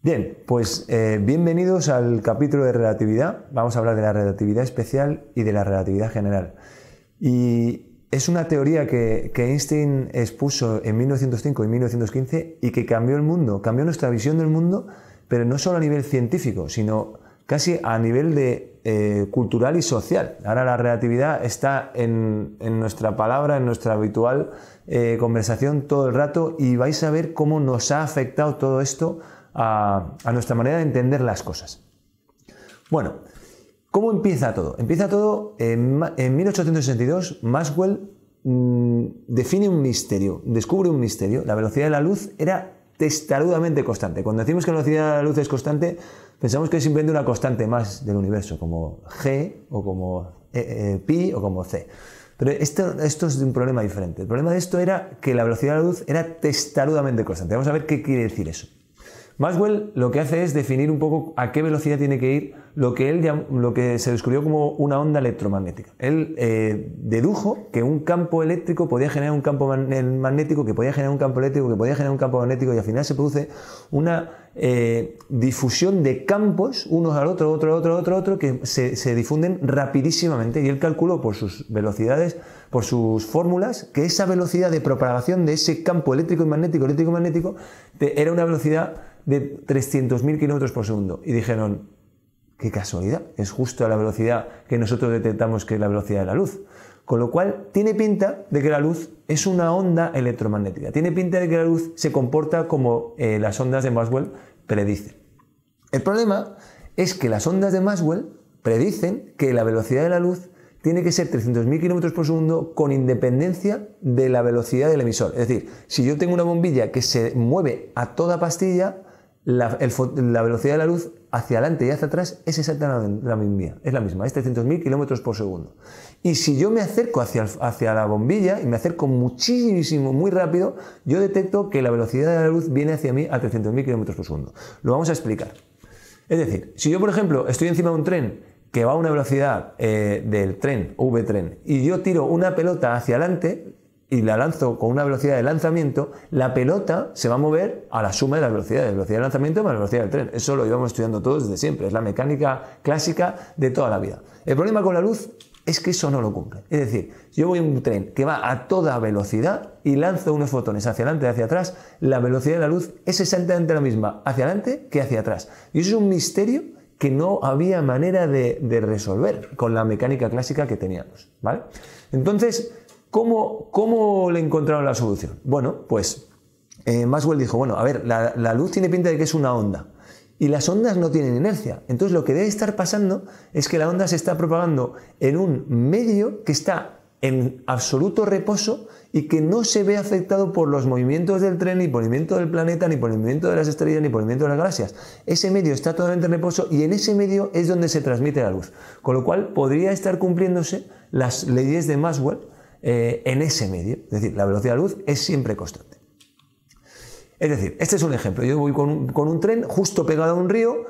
Bien, pues bienvenidos al capítulo de relatividad. Vamos a hablar de la relatividad especial y de la relatividad general. Y es una teoría que Einstein expuso en 1905 y 1915 y que cambió el mundo, cambió nuestra visión del mundo, pero no solo a nivel científico, sino casi a nivel de cultural y social. Ahora la relatividad está en nuestra palabra, en nuestra habitual conversación todo el rato, y vais a ver cómo nos ha afectado todo esto a nuestra manera de entender las cosas. Bueno, ¿cómo empieza todo? Empieza todo en 1862. Maxwell define un misterio, descubre un misterio. La velocidad de la luz era testarudamente constante. Cuando decimos que la velocidad de la luz es constante, pensamos que es simplemente una constante más del universo, como G o como pi o como C. Pero esto es un problema diferente. El problema de esto era que la velocidad de la luz era testarudamente constante. Vamos a ver qué quiere decir eso. Maxwell lo que hace es definir un poco a qué velocidad tiene que ir lo que se descubrió como una onda electromagnética. Él dedujo que un campo eléctrico podía generar un campo magnético, que podía generar un campo eléctrico, que podía generar un campo magnético, y al final se produce una difusión de campos unos al otro, otro, que se difunden rapidísimamente, y él calculó por sus velocidades, por sus fórmulas, que esa velocidad de propagación de ese campo eléctrico y magnético era una velocidad de 300.000 km por segundo. Y dijeron, qué casualidad, es justo a la velocidad que nosotros detectamos que es la velocidad de la luz. Con lo cual tiene pinta de que la luz es una onda electromagnética, tiene pinta de que la luz se comporta como las ondas de Maxwell predicen. El problema es que las ondas de Maxwell predicen que la velocidad de la luz tiene que ser 300.000 km por segundo con independencia de la velocidad del emisor. Es decir, si yo tengo una bombilla que se mueve a toda pastilla, la velocidad de la luz hacia adelante y hacia atrás es exactamente la misma, es 300.000 km por segundo. Y si yo me acerco hacia la bombilla y me acerco muchísimo, muy rápido, yo detecto que la velocidad de la luz viene hacia mí a 300.000 km por segundo. Lo vamos a explicar. Es decir, si yo, por ejemplo, estoy encima de un tren que va a una velocidad del tren, V-tren, y yo tiro una pelota hacia adelante y la lanzo con una velocidad de lanzamiento, la pelota se va a mover a la suma de las velocidades, la velocidad de lanzamiento más la velocidad del tren. Eso lo llevamos estudiando todos desde siempre, es la mecánica clásica de toda la vida. El problema con la luz es que eso no lo cumple. Es decir, yo voy en un tren que va a toda velocidad y lanzo unos fotones hacia adelante y hacia atrás, la velocidad de la luz es exactamente la misma hacia adelante que hacia atrás. Y eso es un misterio que no había manera de resolver con la mecánica clásica que teníamos, ¿vale? Entonces, ¿cómo le encontraron la solución? Bueno, pues Maxwell dijo, bueno, a ver, la luz tiene pinta de que es una onda, y las ondas no tienen inercia. Entonces lo que debe estar pasando es que la onda se está propagando en un medio que está en absoluto reposo y que no se ve afectado por los movimientos del tren, ni por el movimiento del planeta, ni por el movimiento de las estrellas, ni por el movimiento de las galaxias. Ese medio está totalmente en reposo, y en ese medio es donde se transmite la luz. Con lo cual podría estar cumpliéndose las leyes de Maxwell en ese medio. Es decir, la velocidad de la luz es siempre constante. Es decir, este es un ejemplo. Yo voy con un tren justo pegado a un río,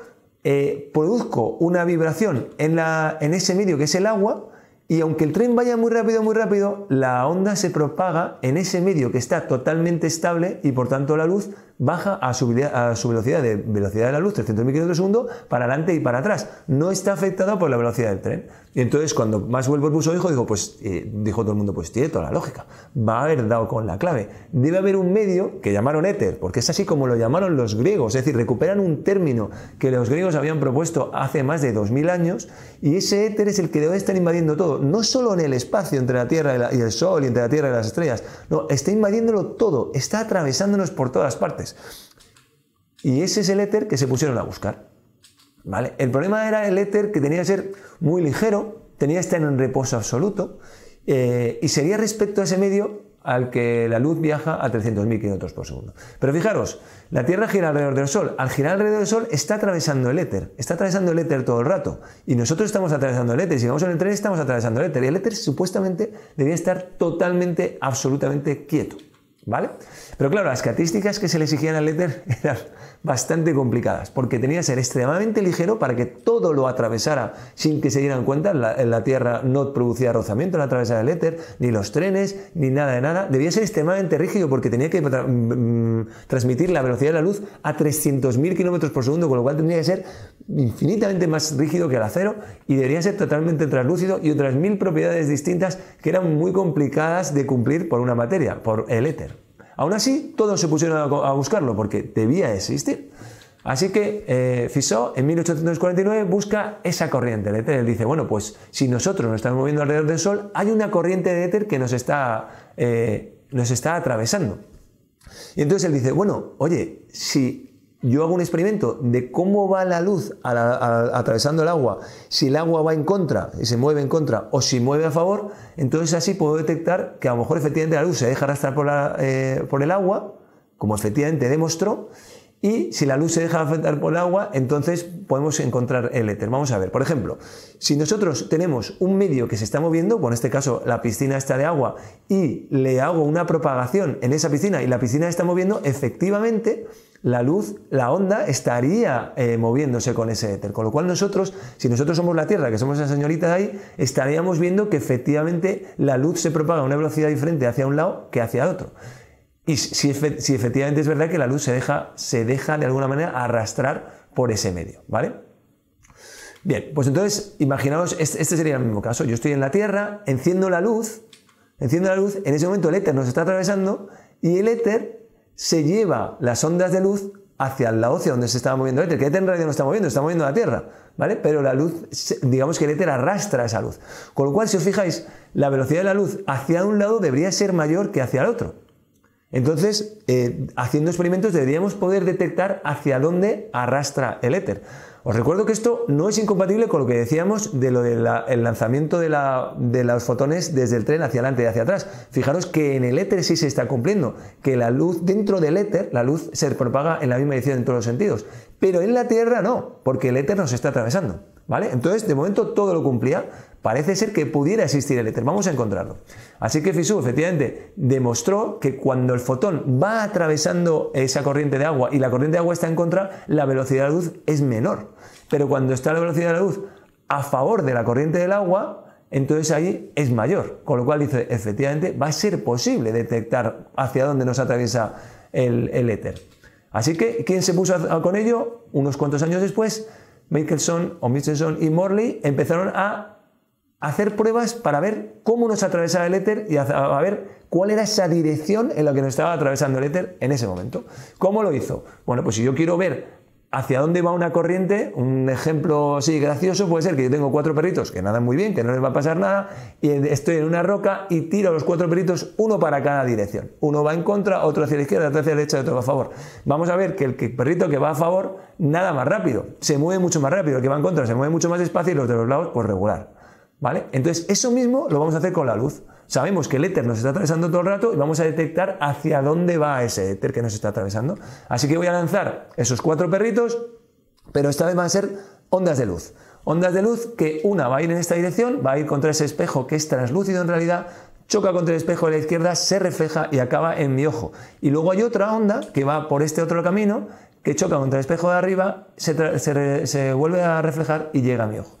produzco una vibración en ese medio que es el agua, y aunque el tren vaya muy rápido, la onda se propaga en ese medio que está totalmente estable, y por tanto la luz baja a su velocidad de la luz, 300.000 km por segundo, para adelante y para atrás. No está afectada por la velocidad del tren. Y entonces, cuando Maxwell propuso dijo todo el mundo, pues tiene toda la lógica. Va a haber dado con la clave. Debe haber un medio que llamaron éter, porque es así como lo llamaron los griegos. Es decir, recuperan un término que los griegos habían propuesto hace más de 2000 años, y ese éter es el que debe estar invadiendo todo. No solo en el espacio entre la Tierra y el Sol, y entre la Tierra y las estrellas. No, está invadiéndolo todo. Está atravesándonos por todas partes. Y ese es el éter que se pusieron a buscar, ¿vale? El problema era el éter, que tenía que ser muy ligero, tenía que estar en reposo absoluto, y sería respecto a ese medio al que la luz viaja a 300.000 km por segundo. Pero fijaros, la Tierra gira alrededor del Sol. Al girar alrededor del Sol está atravesando el éter todo el rato, y nosotros estamos atravesando el éter. Si vamos en el tren, estamos atravesando el éter, y el éter supuestamente debería estar totalmente, absolutamente quieto, ¿vale? Pero claro, las características que se le exigían al éter eran bastante complicadas, porque tenía que ser extremadamente ligero para que todo lo atravesara sin que se dieran cuenta. La Tierra no producía rozamiento al atravesar el éter, ni los trenes, ni nada de nada. Debía ser extremadamente rígido porque tenía que transmitir la velocidad de la luz a 300.000 km por segundo, con lo cual tendría que ser infinitamente más rígido que el acero y debería ser totalmente translúcido, y otras 1000 propiedades distintas que eran muy complicadas de cumplir por una materia, por el éter. Aún así, todos se pusieron a buscarlo porque debía existir. Así que Fizeau en 1849 busca esa corriente de éter. Él dice, bueno, pues si nosotros nos estamos moviendo alrededor del Sol, hay una corriente de éter que nos está atravesando. Y entonces él dice, bueno, oye, si yo hago un experimento de cómo va la luz atravesando el agua, si el agua va en contra y se mueve en contra o si mueve a favor, entonces así puedo detectar que a lo mejor efectivamente la luz se deja arrastrar por el agua, como efectivamente demostró, y si la luz se deja afectar por el agua, entonces podemos encontrar el éter. Vamos a ver, por ejemplo, si nosotros tenemos un medio que se está moviendo, en este caso la piscina está de agua, y le hago una propagación en esa piscina y la piscina está moviendo, efectivamente la luz, la onda, estaría moviéndose con ese éter. Con lo cual nosotros, si nosotros somos la Tierra, que somos esa señorita de ahí, estaríamos viendo que efectivamente la luz se propaga a una velocidad diferente hacia un lado que hacia otro. Y si efectivamente es verdad que la luz se deja de alguna manera arrastrar por ese medio, ¿vale? Bien, pues entonces imaginaos, este sería el mismo caso. Yo estoy en la Tierra, enciendo la luz, en ese momento el éter nos está atravesando y el éter se lleva las ondas de luz hacia el lado hacia donde se estaba moviendo el éter, que el éter en realidad no está moviendo la Tierra, ¿vale? Pero la luz, digamos que el éter arrastra esa luz. Con lo cual, si os fijáis, la velocidad de la luz hacia un lado debería ser mayor que hacia el otro. Entonces, haciendo experimentos deberíamos poder detectar hacia dónde arrastra el éter. Os recuerdo que esto no es incompatible con lo que decíamos de lo del lanzamiento de los fotones desde el tren hacia adelante y hacia atrás. Fijaros que en el éter sí se está cumpliendo, que la luz dentro del éter, la luz se propaga en la misma dirección en todos los sentidos, pero en la Tierra no, porque el éter nos está atravesando, ¿vale? Entonces, de momento todo lo cumplía. Parece ser que pudiera existir el éter, vamos a encontrarlo. Así que Fizeau efectivamente demostró que cuando el fotón va atravesando esa corriente de agua y la corriente de agua está en contra, la velocidad de la luz es menor. Pero cuando está la velocidad de la luz a favor de la corriente del agua, entonces ahí es mayor. Con lo cual dice, efectivamente va a ser posible detectar hacia dónde nos atraviesa el éter. Así que, ¿quién se puso con ello? Unos cuantos años después, Michelson y Morley empezaron a hacer pruebas para ver cómo nos atravesaba el éter y a ver cuál era esa dirección en la que nos estaba atravesando el éter en ese momento. ¿Cómo lo hizo? Bueno, pues si yo quiero ver hacia dónde va una corriente, un ejemplo así gracioso puede ser que yo tengo 4 perritos que nadan muy bien, que no les va a pasar nada, y estoy en una roca y tiro a los 4 perritos, uno para cada dirección. Uno va en contra, otro hacia la izquierda, otro hacia la derecha y otro va a favor. Vamos a ver que el perrito que va a favor nada más rápido, se mueve mucho más rápido, el que va en contra se mueve mucho más despacio y los de los lados pues regular. ¿Vale? Entonces eso mismo lo vamos a hacer con la luz. Sabemos que el éter nos está atravesando todo el rato y vamos a detectar hacia dónde va ese éter que nos está atravesando. Así que voy a lanzar esos 4 perritos, pero esta vez van a ser ondas de luz. Ondas de luz que una va a ir en esta dirección, va a ir contra ese espejo que es translúcido en realidad, choca contra el espejo de la izquierda, se refleja y acaba en mi ojo. Y luego hay otra onda que va por este otro camino, que choca contra el espejo de arriba, se vuelve a reflejar y llega a mi ojo.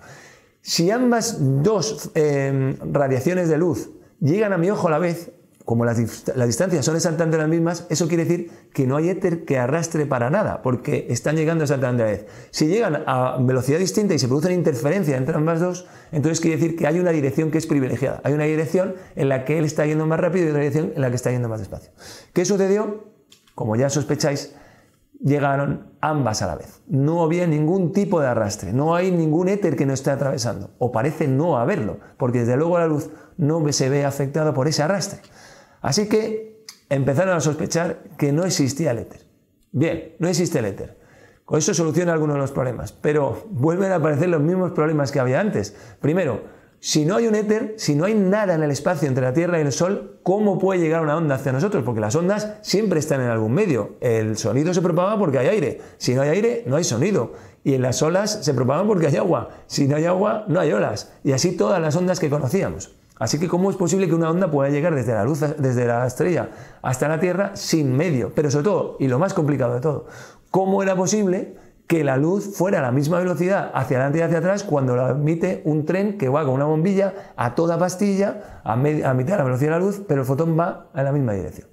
Si ambas dos radiaciones de luz llegan a mi ojo a la vez, como las distancias son exactamente las mismas, eso quiere decir que no hay éter que arrastre para nada, porque están llegando exactamente a la vez. Si llegan a velocidad distinta y se produce una interferencia entre ambas dos, entonces quiere decir que hay una dirección que es privilegiada. Hay una dirección en la que él está yendo más rápido y otra dirección en la que está yendo más despacio. ¿Qué sucedió? Como ya sospecháis, llegaron ambas a la vez. No había ningún tipo de arrastre, no hay ningún éter que nos esté atravesando, o parece no haberlo, porque desde luego la luz no se ve afectada por ese arrastre. Así que empezaron a sospechar que no existía el éter. Bien, no existe el éter. Con eso soluciona algunos de los problemas, pero vuelven a aparecer los mismos problemas que había antes. Primero, si no hay un éter, si no hay nada en el espacio entre la Tierra y el Sol, ¿cómo puede llegar una onda hacia nosotros? Porque las ondas siempre están en algún medio. El sonido se propaga porque hay aire. Si no hay aire, no hay sonido. Y en las olas se propagan porque hay agua. Si no hay agua, no hay olas. Y así todas las ondas que conocíamos. Así que ¿cómo es posible que una onda pueda llegar desde la luz, desde la estrella hasta la Tierra sin medio? Pero sobre todo, y lo más complicado de todo, ¿Cómo era posible que la luz fuera a la misma velocidad hacia adelante y hacia atrás cuando la emite un tren que va con una bombilla a toda pastilla, a mitad de la velocidad de la luz, pero el fotón va en la misma dirección?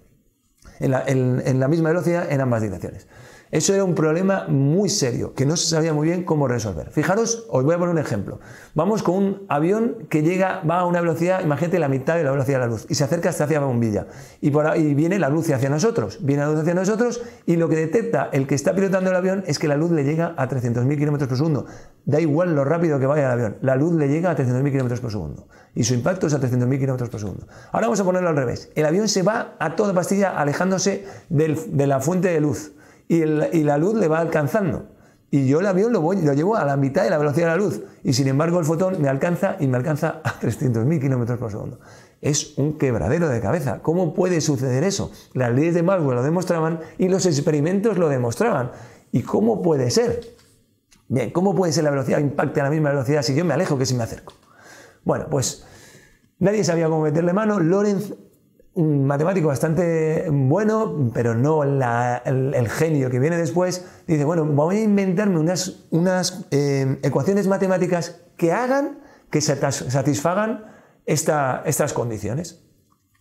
En la misma velocidad en ambas direcciones. Eso era un problema muy serio, que no se sabía muy bien cómo resolver. Fijaros, os voy a poner un ejemplo. Vamos con un avión que va a una velocidad, imagínate la mitad de la velocidad de la luz, y se acerca hasta hacia la bombilla. Y viene la luz hacia nosotros. Viene la luz hacia nosotros, y lo que detecta el que está pilotando el avión es que la luz le llega a 300.000 km por segundo. Da igual lo rápido que vaya el avión, la luz le llega a 300.000 km por segundo. Y su impacto es a 300.000 km por segundo. Ahora vamos a ponerlo al revés. El avión se va a toda pastilla alejándose de la fuente de luz. Y la luz le va alcanzando. Y yo el avión lo llevo a la mitad de la velocidad de la luz. Y sin embargo el fotón me alcanza a 300.000 km por segundo. Es un quebradero de cabeza. ¿Cómo puede suceder eso? Las leyes de Maxwell lo demostraban y los experimentos lo demostraban. ¿Y cómo puede ser? Bien, ¿cómo puede ser la velocidad impacte a la misma velocidad si yo me alejo que si me acerco? Bueno, pues nadie sabía cómo meterle mano. Lorentz, un matemático bastante bueno, pero no el genio que viene después, dice, bueno, voy a inventarme unas ecuaciones matemáticas que hagan que satisfagan estas condiciones.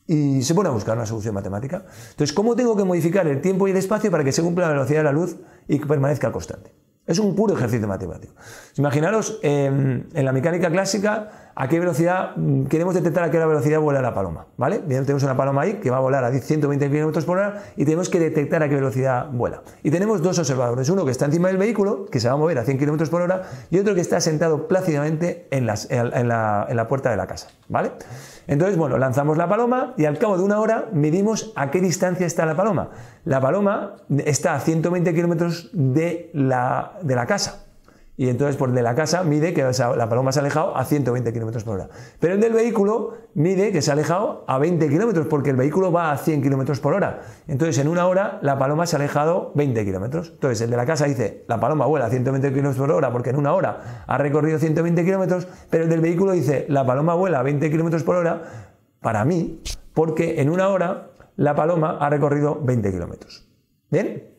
Y se pone a buscar una solución matemática. Entonces, ¿cómo tengo que modificar el tiempo y el espacio para que se cumpla la velocidad de la luz y que permanezca constante? Es un puro ejercicio matemático. Imaginaros en la mecánica clásica a qué velocidad queremos detectar a qué velocidad vuela la paloma, ¿vale? Bien, tenemos una paloma ahí que va a volar a 120 km por hora y tenemos que detectar a qué velocidad vuela. Y tenemos dos observadores, uno que está encima del vehículo, que se va a mover a 100 km por hora, y otro que está sentado plácidamente en la puerta de la casa, ¿vale? Entonces, bueno, lanzamos la paloma y al cabo de una hora medimos a qué distancia está la paloma. La paloma está a 120 kilómetros de la casa. Y entonces, por de la casa mide que la paloma se ha alejado a 120 km por hora. Pero el del vehículo mide que se ha alejado a 20 km, porque el vehículo va a 100 km por hora. Entonces, en una hora, la paloma se ha alejado 20 km. Entonces, el de la casa dice, la paloma vuela a 120 km por hora, porque en una hora ha recorrido 120 km, pero el del vehículo dice, la paloma vuela a 20 km por hora, para mí, porque en una hora la paloma ha recorrido 20 km. ¿Bien?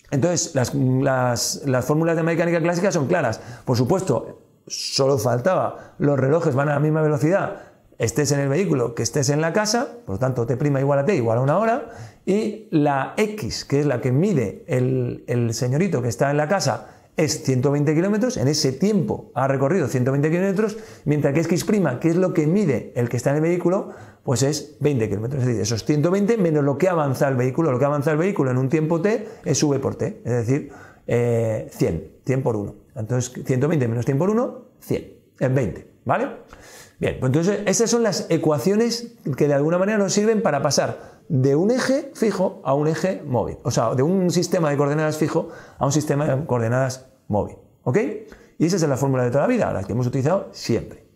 Entonces, las fórmulas de mecánica clásica son claras. Por supuesto, solo faltaba, los relojes van a la misma velocidad, estés en el vehículo que estés en la casa, por lo tanto, T' igual a T igual a una hora, y la X, que es la que mide el señorito que está en la casa, es 120 kilómetros, en ese tiempo ha recorrido 120 kilómetros, mientras que X', que es lo que mide el que está en el vehículo, pues es 20 kilómetros. Es decir, esos 120 menos lo que avanza el vehículo. Lo que avanza el vehículo en un tiempo t es v por t, es decir, 100 por 1. Entonces, 120 menos 100 por 1, 100, es 20, ¿vale? Bien, pues entonces estas son las ecuaciones que de alguna manera nos sirven para pasar de un eje fijo a un eje móvil. O sea, de un sistema de coordenadas fijo a un sistema de coordenadas móvil. ¿Ok? Y esa es la fórmula de toda la vida, la que hemos utilizado siempre.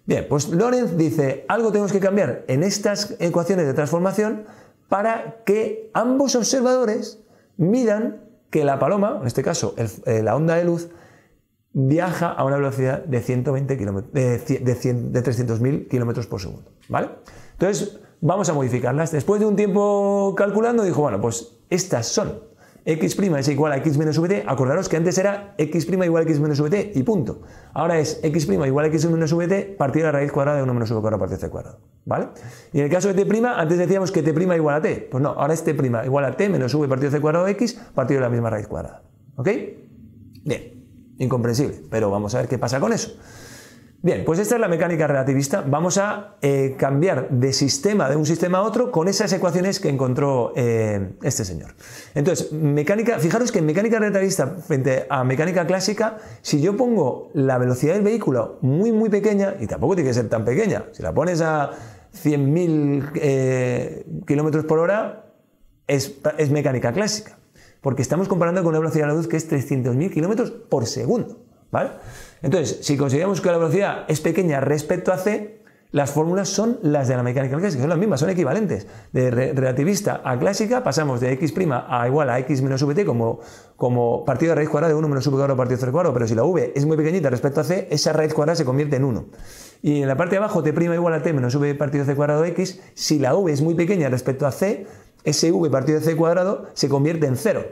Bien, pues Lorentz dice, algo tenemos que cambiar en estas ecuaciones de transformación para que ambos observadores midan que la paloma, en este caso la onda de luz, viaja a una velocidad de 120 km, de 300.000 km por segundo, ¿vale? Entonces, vamos a modificarlas. Después de un tiempo calculando, dijo, bueno, pues estas son. X' es igual a X menos Vt. Acordaros que antes era X' igual a X menos Vt y punto. Ahora es X' igual a X menos Vt partido de la raíz cuadrada de 1 menos V cuadrado partido de C cuadrado, ¿vale? Y en el caso de T', antes decíamos que T' igual a T. Pues no, ahora es T' igual a T menos V partido de C cuadrado de X partido de la misma raíz cuadrada. ¿Ok? Bien, incomprensible, pero vamos a ver qué pasa con eso. Bien, pues esta es la mecánica relativista. Vamos a cambiar de un sistema a otro con esas ecuaciones que encontró este señor. Entonces, fijaros que en mecánica relativista frente a mecánica clásica, si yo pongo la velocidad del vehículo muy muy pequeña, y tampoco tiene que ser tan pequeña, si la pones a 100.000 km por hora, es mecánica clásica, porque estamos comparando con una velocidad de la luz que es 300.000 km por segundo, ¿vale? Entonces, si consideramos que la velocidad es pequeña respecto a c, las fórmulas son las de la mecánica clásica, son las mismas, son equivalentes. De relativista a clásica pasamos de x' a igual a x menos vt como partido de raíz cuadrada de 1 menos v cuadrado partido de c cuadrado, pero si la v es muy pequeñita respecto a c, esa raíz cuadrada se convierte en 1. Y en la parte de abajo, t' igual a t menos v partido de c cuadrado de x, si la v es muy pequeña respecto a c, ese v partido de c cuadrado se convierte en 0.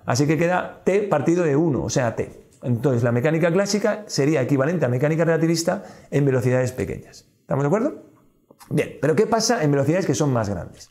Así que queda t partido de 1, o sea, t. Entonces la mecánica clásica sería equivalente a mecánica relativista en velocidades pequeñas. ¿Estamos de acuerdo? Bien, pero ¿qué pasa en velocidades que son más grandes?